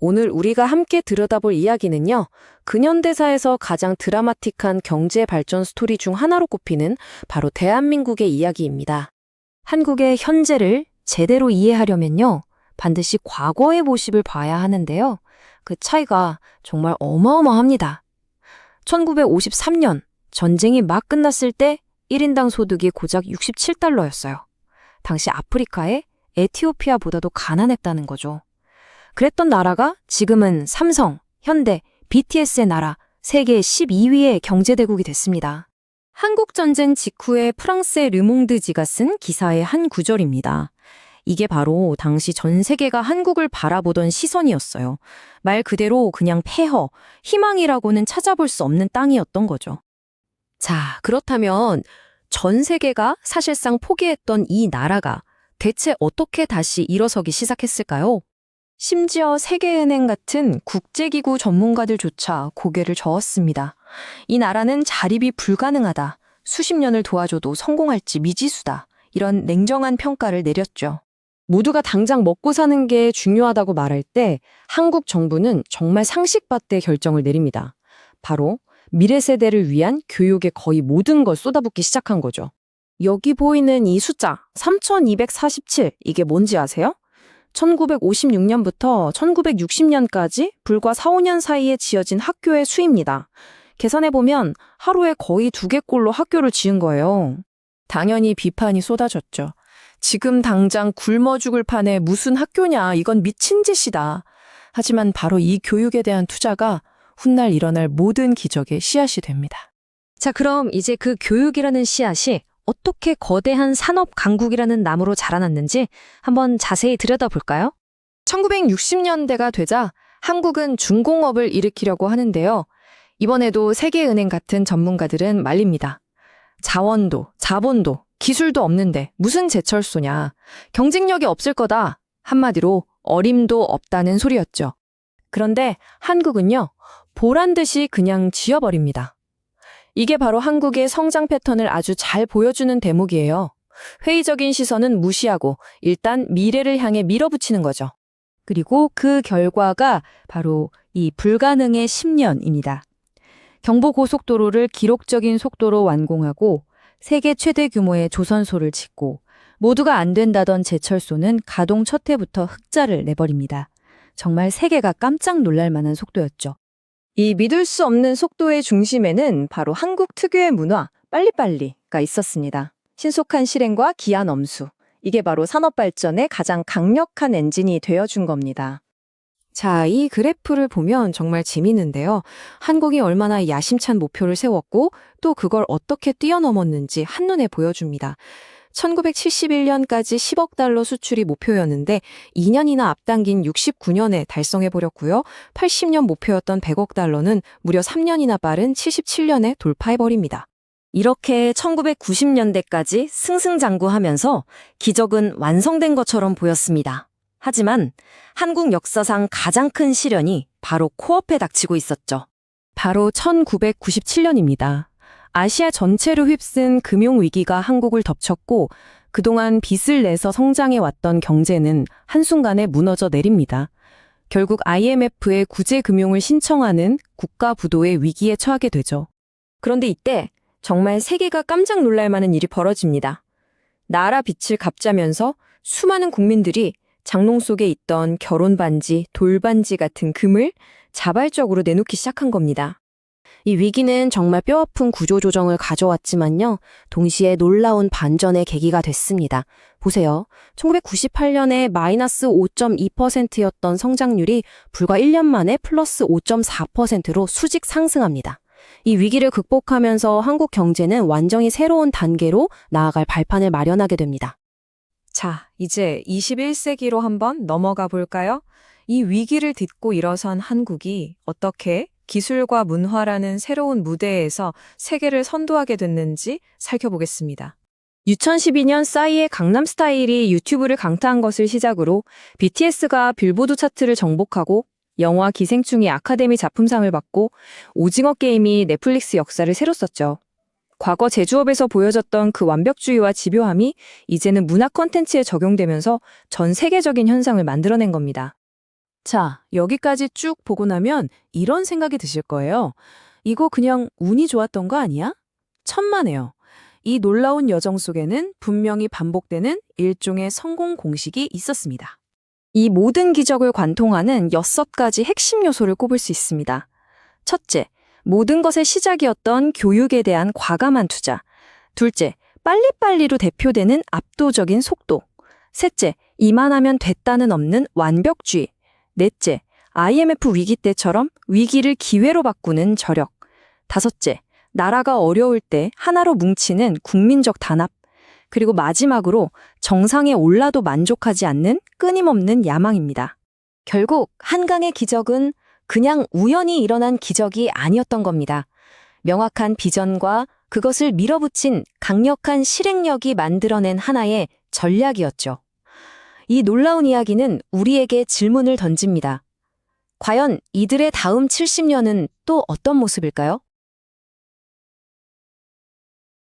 오늘 우리가 함께 들여다볼 이야기는요, 근현대사에서 가장 드라마틱한 경제 발전 스토리 중 하나로 꼽히는 바로 대한민국의 이야기입니다. 한국의 현재를 제대로 이해하려면요, 반드시 과거의 모습을 봐야 하는데요. 그 차이가 정말 어마어마합니다. 1953년 전쟁이 막 끝났을 때 1인당 소득이 고작 67달러였어요. 당시 아프리카의 에티오피아보다도 가난했다는 거죠. 그랬던 나라가 지금은 삼성, 현대, BTS의 나라, 세계 12위의 경제대국이 됐습니다. 한국전쟁 직후에 프랑스의 르몽드지가 쓴 기사의 한 구절입니다. 이게 바로 당시 전 세계가 한국을 바라보던 시선이었어요. 말 그대로 그냥 폐허, 희망이라고는 찾아볼 수 없는 땅이었던 거죠. 자, 그렇다면 전 세계가 사실상 포기했던 이 나라가 대체 어떻게 다시 일어서기 시작했을까요? 심지어 세계은행 같은 국제기구 전문가들조차 고개를 저었습니다. 이 나라는 자립이 불가능하다. 수십 년을 도와줘도 성공할지 미지수다. 이런 냉정한 평가를 내렸죠. 모두가 당장 먹고 사는 게 중요하다고 말할 때 한국 정부는 정말 상식밭대 결정을 내립니다. 바로 미래 세대를 위한 교육에 거의 모든 걸 쏟아붓기 시작한 거죠. 여기 보이는 이 숫자 3247, 이게 뭔지 아세요? 1956년부터 1960년까지 불과 4, 5년 사이에 지어진 학교의 수입니다. 계산해보면 하루에 거의 2개꼴로 학교를 지은 거예요. 당연히 비판이 쏟아졌죠. 지금 당장 굶어 죽을 판에 무슨 학교냐, 이건 미친 짓이다. 하지만 바로 이 교육에 대한 투자가 훗날 일어날 모든 기적의 씨앗이 됩니다. 자, 그럼 이제 그 교육이라는 씨앗이 어떻게 거대한 산업 강국이라는 나무로 자라났는지 한번 자세히 들여다볼까요? 1960년대가 되자 한국은 중공업을 일으키려고 하는데요. 이번에도 세계은행 같은 전문가들은 말립니다. 자원도, 자본도, 기술도 없는데 무슨 제철소냐. 경쟁력이 없을 거다. 한마디로 어림도 없다는 소리였죠. 그런데 한국은요, 보란 듯이 그냥 지어버립니다. 이게 바로 한국의 성장 패턴을 아주 잘 보여주는 대목이에요. 회의적인 시선은 무시하고 일단 미래를 향해 밀어붙이는 거죠. 그리고 그 결과가 바로 이 불가능의 10년입니다. 경부고속도로를 기록적인 속도로 완공하고 세계 최대 규모의 조선소를 짓고 모두가 안 된다던 제철소는 가동 첫 해부터 흑자를 내버립니다. 정말 세계가 깜짝 놀랄 만한 속도였죠. 이 믿을 수 없는 속도의 중심에는 바로 한국 특유의 문화, 빨리빨리가 있었습니다. 신속한 실행과 기한 엄수. 이게 바로 산업 발전의 가장 강력한 엔진이 되어준 겁니다. 자, 이 그래프를 보면 정말 재미있는데요. 한국이 얼마나 야심찬 목표를 세웠고 또 그걸 어떻게 뛰어넘었는지 한눈에 보여줍니다. 1971년까지 10억 달러 수출이 목표였는데 2년이나 앞당긴 69년에 달성해버렸고요. 80년 목표였던 100억 달러는 무려 3년이나 빠른 77년에 돌파해버립니다. 이렇게 1990년대까지 승승장구하면서 기적은 완성된 것처럼 보였습니다. 하지만 한국 역사상 가장 큰 시련이 바로 코앞에 닥치고 있었죠. 바로 1997년입니다. 아시아 전체를 휩쓴 금융위기가 한국을 덮쳤고 그동안 빚을 내서 성장해왔던 경제는 한순간에 무너져 내립니다. 결국 IMF의 구제금융을 신청하는 국가 부도의 위기에 처하게 되죠. 그런데 이때 정말 세계가 깜짝 놀랄 만한 일이 벌어집니다. 나라 빚을 갚자면서 수많은 국민들이 장롱 속에 있던 결혼반지, 돌반지 같은 금을 자발적으로 내놓기 시작한 겁니다. 이 위기는 정말 뼈아픈 구조조정을 가져왔지만요, 동시에 놀라운 반전의 계기가 됐습니다. 보세요. 1998년에 마이너스 5.2%였던 성장률이 불과 1년 만에 플러스 5.4%로 수직 상승합니다. 이 위기를 극복하면서 한국 경제는 완전히 새로운 단계로 나아갈 발판을 마련하게 됩니다. 자, 이제 21세기로 한번 넘어가 볼까요? 이 위기를 딛고 일어선 한국이 어떻게 기술과 문화라는 새로운 무대에서 세계를 선도하게 됐는지 살펴보겠습니다. 2012년 싸이의 강남스타일이 유튜브를 강타한 것을 시작으로 BTS가 빌보드 차트를 정복하고 영화 기생충이 아카데미 작품상을 받고 오징어 게임이 넷플릭스 역사를 새로 썼죠. 과거 제조업에서 보여졌던 그 완벽주의와 집요함이 이제는 문화 콘텐츠에 적용되면서 전 세계적인 현상을 만들어낸 겁니다. 자, 여기까지 쭉 보고 나면 이런 생각이 드실 거예요. 이거 그냥 운이 좋았던 거 아니야? 천만에요. 이 놀라운 여정 속에는 분명히 반복되는 일종의 성공 공식이 있었습니다. 이 모든 기적을 관통하는 6가지 핵심 요소를 꼽을 수 있습니다. 첫째, 모든 것의 시작이었던 교육에 대한 과감한 투자. 둘째, 빨리빨리로 대표되는 압도적인 속도. 셋째, 이만하면 됐다는 없는 완벽주의. 넷째, IMF 위기 때처럼 위기를 기회로 바꾸는 저력. 다섯째, 나라가 어려울 때 하나로 뭉치는 국민적 단합. 그리고 마지막으로 정상에 올라도 만족하지 않는 끊임없는 야망입니다. 결국 한강의 기적은 그냥 우연히 일어난 기적이 아니었던 겁니다. 명확한 비전과 그것을 밀어붙인 강력한 실행력이 만들어낸 하나의 전략이었죠. 이 놀라운 이야기는 우리에게 질문을 던집니다. 과연 이들의 다음 70년은 또 어떤 모습일까요?